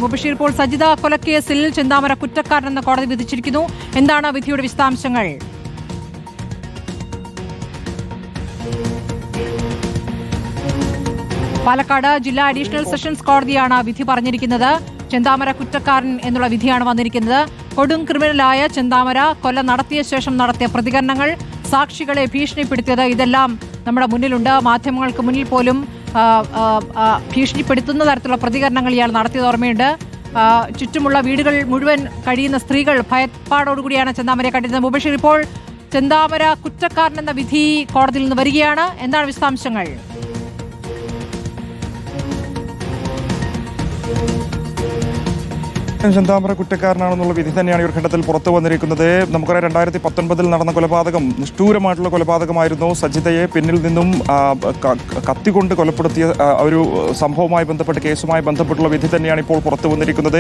മുബഷീർ, ഇപ്പോൾ സജിത കൊലക്കേസിൽ ചെന്താമര കുറ്റക്കാരനെന്ന് കോടതി വിധിച്ചിരിക്കുന്നു. എന്താണ് വിധിയുടെ വിശദാംശങ്ങൾ? പാലക്കാട് ജില്ലാ അഡീഷണൽ സെഷൻസ് കോടതിയാണ് വിധി പറഞ്ഞിരിക്കുന്നത്. ചെന്താമര കുറ്റക്കാരൻ എന്നുള്ള വിധിയാണ് വന്നിരിക്കുന്നത്. കൊടും ക്രിമിനലായ ചെന്താമര കൊല നടത്തിയ ശേഷം നടത്തിയ പ്രതികരണങ്ങൾ, സാക്ഷികളെ ഭീഷണിപ്പെടുത്തിയത്, ഇതെല്ലാം നമ്മുടെ മുന്നിലുണ്ട്. മാധ്യമങ്ങൾക്ക് മുന്നിൽ പോലും ഭീഷണിപ്പെടുത്തുന്ന തരത്തിലുള്ള പ്രതികരണങ്ങൾ ഇയാൾ നടത്തിയത് ഓർമ്മയുണ്ട്. ചുറ്റുമുള്ള വീടുകൾ മുഴുവൻ കഴിയുന്ന സ്ത്രീകൾ ഭയപ്പാടോടുകൂടിയാണ് ചെന്താമരയെ കണ്ടിരുന്നത്. മുബഷീർ, ഇപ്പോൾ ചെന്താമര കുറ്റക്കാരൻ എന്ന വിധി കോടതിയിൽ നിന്ന് വരികയാണ്. എന്താണ് വിശദാംശങ്ങൾ? ചെന്താമര കുറ്റക്കാരനാണെന്നുള്ള വിധി തന്നെയാണ് ഈ ഒരു ഘട്ടത്തിൽ പുറത്തു വന്നിരിക്കുന്നത്. നമുക്കറിയാം, 2019 നടന്ന കൊലപാതകം നിഷ്ഠൂരമായിട്ടുള്ള കൊലപാതകമായിരുന്നു. സജിതയെ പിന്നിൽ നിന്നും കത്തികൊണ്ട് കൊലപ്പെടുത്തിയ ഒരു സംഭവവുമായി ബന്ധപ്പെട്ട്, കേസുമായി ബന്ധപ്പെട്ടുള്ള വിധി തന്നെയാണ് ഇപ്പോൾ പുറത്തു വന്നിരിക്കുന്നത്.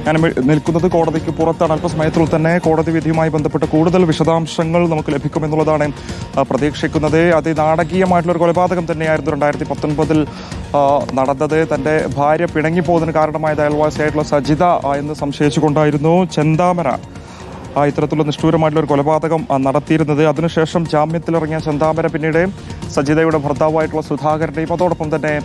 ഞാൻ നിൽക്കുന്നത് കോടതിക്ക് പുറത്താണ്. അല്പസമയത്തിൽ തന്നെ കോടതി വിധിയുമായി ബന്ധപ്പെട്ട് കൂടുതൽ വിശദാംശങ്ങൾ നമുക്ക് ലഭിക്കുമെന്നുള്ളതാണ് പ്രതീക്ഷിക്കുന്നത്. അതിനാടകീയമായിട്ടുള്ളൊരു കൊലപാതകം തന്നെയായിരുന്നു 2019 നടന്നത്. തൻ്റെ ഭാര്യ പിണങ്ങിപ്പോകുന്നതിന് കാരണമായത് അയൽവാസിയായിട്ടുള്ള സജിത എന്ന് സംശയിച്ചുകൊണ്ടായിരുന്നു ചെന്താമര ഇത്തരത്തിലുള്ള നിഷ്ഠൂരമായിട്ടുള്ള ഒരു കൊലപാതകം നടത്തിയിരുന്നത്. അതിനുശേഷം ജാമ്യത്തിലിറങ്ങിയ ചെന്താമര പിന്നീട് സജിതയുടെ ഭർത്താവായിട്ടുള്ള സുധാകരൻ്റെയും അതോടൊപ്പം തന്നെ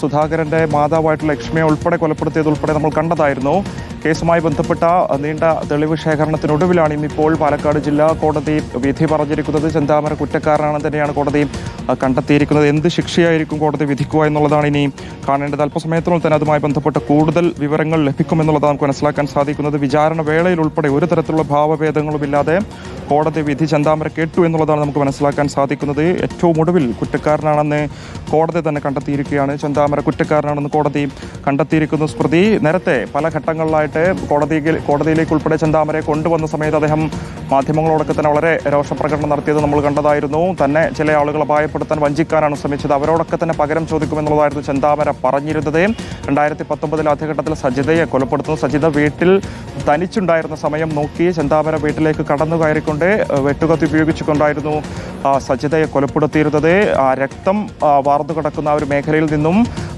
സുധാകരൻ്റെ മാതാവായിട്ടുള്ള ലക്ഷ്മിയെ ഉൾപ്പെടെ കൊലപ്പെടുത്തിയതുൾപ്പെടെ നമ്മൾ കണ്ടതായിരുന്നു. കേസുമായി ബന്ധപ്പെട്ട നീണ്ട തെളിവ് ശേഖരണത്തിനൊടുവിലാണ് ഇന്നിപ്പോൾ പാലക്കാട് ജില്ലാ കോടതി വിധി പറഞ്ഞിരിക്കുന്നത്. ചെന്താമര കുറ്റക്കാരനാണെന്ന് തന്നെയാണ് കോടതി കണ്ടെത്തിയിരിക്കുന്നത്. എന്ത് ശിക്ഷയായിരിക്കും കോടതി വിധിക്കുക എന്നുള്ളതാണ് ഇനി കാണേണ്ടത്. അല്പസമയത്തിനുള്ളിൽ തന്നെ അതുമായി ബന്ധപ്പെട്ട കൂടുതൽ വിവരങ്ങൾ ലഭിക്കുമെന്നുള്ളതാണ് നമുക്ക് മനസ്സിലാക്കാൻ സാധിക്കുന്നത്. വിചാരണ വേളയിൽ ഉൾപ്പെടെ ഒരു തരത്തിലുള്ള ഭാവഭേദങ്ങളുമില്ലാതെ കോടതി വിധി ചെന്താമര കേട്ടു എന്നുള്ളതാണ് നമുക്ക് മനസ്സിലാക്കാൻ സാധിക്കുന്നത്. ഏറ്റവും ഒടുവിൽ കുറ്റക്കാരനാണെന്ന് കോടതി തന്നെ കണ്ടെത്തിയിരിക്കുകയാണ്. ചെന്താമര കുറ്റക്കാരനാണെന്ന് കോടതി കണ്ടെത്തിയിരിക്കുന്നു. സ്മൃതി, നേരത്തെ പല ഘട്ടങ്ങളിലായിട്ട് കോടതിയിലേക്ക് ഉൾപ്പെടെ ചെന്താമരയെ കൊണ്ടുവന്ന സമയത്ത് അദ്ദേഹം മാധ്യമങ്ങളോടൊക്കെ തന്നെ വളരെ രോഷപ്രകടനം നടത്തിയത് നമ്മൾ കണ്ടതായിരുന്നു. തന്നെ ചില ആളുകൾ അപായപ്പെടുത്താൻ, വഞ്ചിക്കാനാണ് ശ്രമിച്ചത്, അവരോടൊക്കെ തന്നെ പകരം ചോദിക്കുമെന്നുള്ളതായിരുന്നു ചെന്താമര പറഞ്ഞിരുന്നത്. 2019 ആദ്യഘട്ടത്തിൽ സജിതയെ കൊലപ്പെടുത്തുന്നു. സജിത വീട്ടിൽ തനിച്ചുണ്ടായിരുന്ന സമയം നോക്കി ചെന്താമര വീട്ടിലേക്ക് കടന്നു കയറിക്കൊണ്ട് വെട്ടുകത്തി ഉപയോഗിച്ചുകൊണ്ടായിരുന്നു സജിതയെ കൊലപ്പെടുത്തിയിരുന്നത്. രക്തം വാർന്നു കിടക്കുന്ന ഒരു മേഖലയിൽ നിന്നും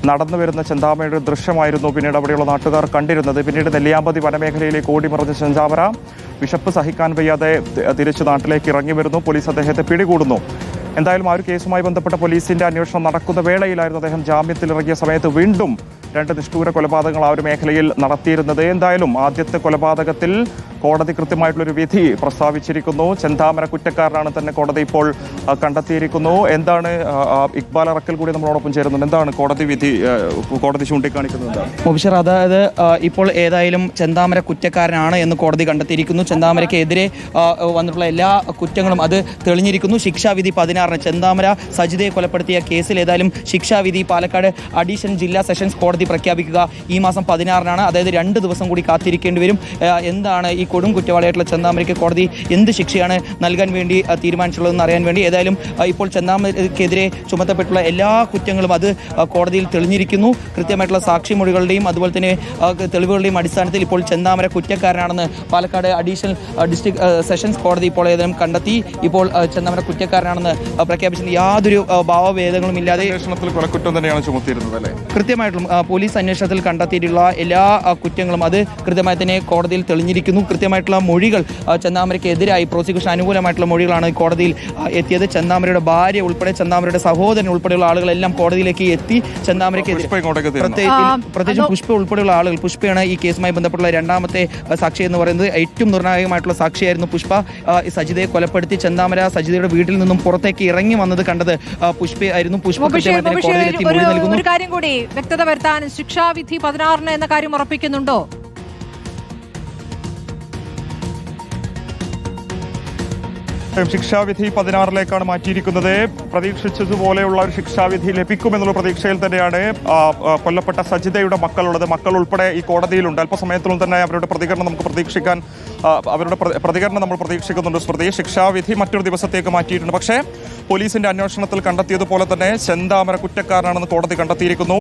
നടന്നു വരുന്ന ചെന്താമരയുടെ ദൃശ്യമായിരുന്നു പിന്നീട് അവിടെയുള്ള നാട്ടുകാർ കണ്ടിരുന്നത്. പിന്നീട് നെല്ലിയാമ്പതി വനമേഖലയിലേക്ക് ഓടിമറിഞ്ഞ ചെന്താമര വിശപ്പ് സഹിക്കാൻ വയ്യാതെ തിരിച്ചു നാട്ടിലേക്ക് ഇറങ്ങി വരുന്നു. പോലീസ് അദ്ദേഹത്തെ പിടികൂടുന്നു. എന്തായാലും ആ ഒരു കേസുമായി ബന്ധപ്പെട്ട പോലീസിന്റെ അന്വേഷണം നടക്കുന്ന വേളയിലായിരുന്നു അദ്ദേഹം ജാമ്യത്തിലിറങ്ങിയ സമയത്ത് വീണ്ടും 2 നിഷ്ഠൂര കൊലപാതകങ്ങൾ ആ ഒരു മേഖലയിൽ നടത്തിയിരുന്നത്. എന്തായാലും ആദ്യത്തെ കൊലപാതകത്തിൽ കോടതി കൃത്യമായിട്ടുള്ളൊരു വിധി പ്രസ്താവിച്ചിരിക്കുന്നു. ചെന്താമര കുറ്റക്കാരനാണ് തന്നെ കോടതി ഇപ്പോൾ കണ്ടെത്തിയിരിക്കുന്നു. എന്താണ് ഇക്ബാൽ അറക്കൽ കൂടി നമ്മളോടൊപ്പം ചേരുന്നുണ്ട്. എന്താണ് കോടതി വിധി, കോടതി ചൂണ്ടിക്കാണിക്കുന്നത്? മുബഷീർ, അതായത് ഇപ്പോൾ ഏതായാലും ചെന്താമര കുറ്റക്കാരനാണ് എന്ന് കോടതി കണ്ടെത്തിയിരിക്കുന്നു. ചെന്താമരയ്ക്കെതിരെ വന്നിട്ടുള്ള എല്ലാ കുറ്റങ്ങളും അത് തെളിഞ്ഞിരിക്കുന്നു. ശിക്ഷാവിധി 16-ന് ചെന്താമര സജിതയെ കൊലപ്പെടുത്തിയ കേസിൽ ഏതായാലും ശിക്ഷാവിധി പാലക്കാട് അഡീഷണൽ ജില്ലാ സെഷൻസ് കോടതി പ്രഖ്യാപിക്കുക ഈ മാസം 16-നാണ്. അതായത് 2 ദിവസം കൂടി കാത്തിരിക്കേണ്ടി വരും. എന്താണ് ഈ കൊടും കുറ്റവാളിയായിട്ടുള്ള ചെന്താമരയ്ക്ക് കോടതി എന്ത് ശിക്ഷയാണ് നൽകാൻ വേണ്ടി തീരുമാനിച്ചുള്ളതെന്ന് അറിയാൻ വേണ്ടി ഏതായാലും ഇപ്പോൾ ചെന്താമരയ്ക്കെതിരെ ചുമത്തപ്പെട്ടുള്ള എല്ലാ കുറ്റങ്ങളും അത് കോടതിയിൽ തെളിഞ്ഞിരിക്കുന്നു. കൃത്യമായിട്ടുള്ള സാക്ഷിമൊഴികളുടെയും അതുപോലെ തന്നെ തെളിവുകളുടെയും അടിസ്ഥാനത്തിൽ ഇപ്പോൾ ചെന്താമര കുറ്റക്കാരനാണെന്ന് പാലക്കാട് അഡീഷണൽ ഡിസ്ട്രിക്ട് സെഷൻസ് കോടതി ഇപ്പോൾ ഏതായാലും കണ്ടെത്തി. ഇപ്പോൾ ചെന്താമര കുറ്റക്കാരനാണെന്ന് പ്രഖ്യാപിച്ചത് യാതൊരു ഭാവഭേദങ്ങളും ഇല്ലാതെ കൊലക്കുറ്റം തന്നെയാണ് ചുമത്തിയിരുന്നത് അല്ലേ? കൃത്യമായിട്ടും പോലീസ് അന്വേഷണത്തിൽ കണ്ടെത്തിയിട്ടുള്ള എല്ലാ കുറ്റങ്ങളും അത് കൃത്യമായി തന്നെ കോടതിയിൽ തെളിഞ്ഞിരിക്കുന്നു. കൃത്യമായിട്ടുള്ള മൊഴികൾ ചെന്താമരയ്ക്കെതിരായി പ്രോസിക്യൂഷൻ അനുകൂലമായിട്ടുള്ള മൊഴികളാണ് കോടതിയിൽ എത്തിയത്. ചെന്താമരയുടെ ഭാര്യ ഉൾപ്പെടെ ചെന്താമരയുടെ സഹോദരൻ ഉൾപ്പെടെയുള്ള ആളുകളെല്ലാം കോടതിയിലേക്ക് എത്തി. ചെന്താമരയ്ക്കെതിരെ പ്രത്യേകിച്ച് പുഷ്പ ഉൾപ്പെടെയുള്ള ആളുകൾ, പുഷ്പയാണ് ഈ കേസുമായി ബന്ധപ്പെട്ടുള്ള 2ാമത്തെ സാക്ഷി എന്ന് പറയുന്നത്. ഏറ്റവും നിർണായകമായിട്ടുള്ള സാക്ഷിയായിരുന്നു പുഷ്പ. സജിതയെ കൊലപ്പെടുത്തി ചെന്താമര സജിതയുടെ വീട്ടിൽ നിന്നും പുറത്തേക്ക് ഇറങ്ങി വന്നത് കണ്ടത് പുഷ്പയായിരുന്നു. പുഷ്പ കോടതിയിലെത്തി മൊഴി നൽകുന്നു. ഒരു കാര്യം കൂടി വ്യക്തത വരുത്താൻ, ശിക്ഷാവിധി 16-ന് എന്ന കാര്യം ഉറപ്പിക്കുന്നുണ്ടോ? ശിക്ഷാവിധി 16-ലേക്കാണ് മാറ്റിയിരിക്കുന്നത്. പ്രതീക്ഷിച്ചതുപോലെയുള്ള ഒരു ശിക്ഷാവിധി ലഭിക്കുമെന്നുള്ള പ്രതീക്ഷയിൽ തന്നെയാണ് കൊല്ലപ്പെട്ട സജിതയുടെ മക്കളുള്ളത്. മക്കൾ ഉൾപ്പെടെ ഈ കോടതിയിലുണ്ട്. അല്പസമയത്തിലും തന്നെ അവരുടെ പ്രതികരണം നമ്മൾ പ്രതീക്ഷിക്കുന്നുണ്ട്. സ്മൃതി, ശിക്ഷാവിധി മറ്റൊരു ദിവസത്തേക്ക് മാറ്റിയിട്ടുണ്ട്. പക്ഷേ പോലീസിന്റെ അന്വേഷണത്തിൽ കണ്ടെത്തിയതുപോലെ തന്നെ ചെന്താമര കുറ്റക്കാരനാണെന്ന് കോടതി കണ്ടെത്തിയിരിക്കുന്നു.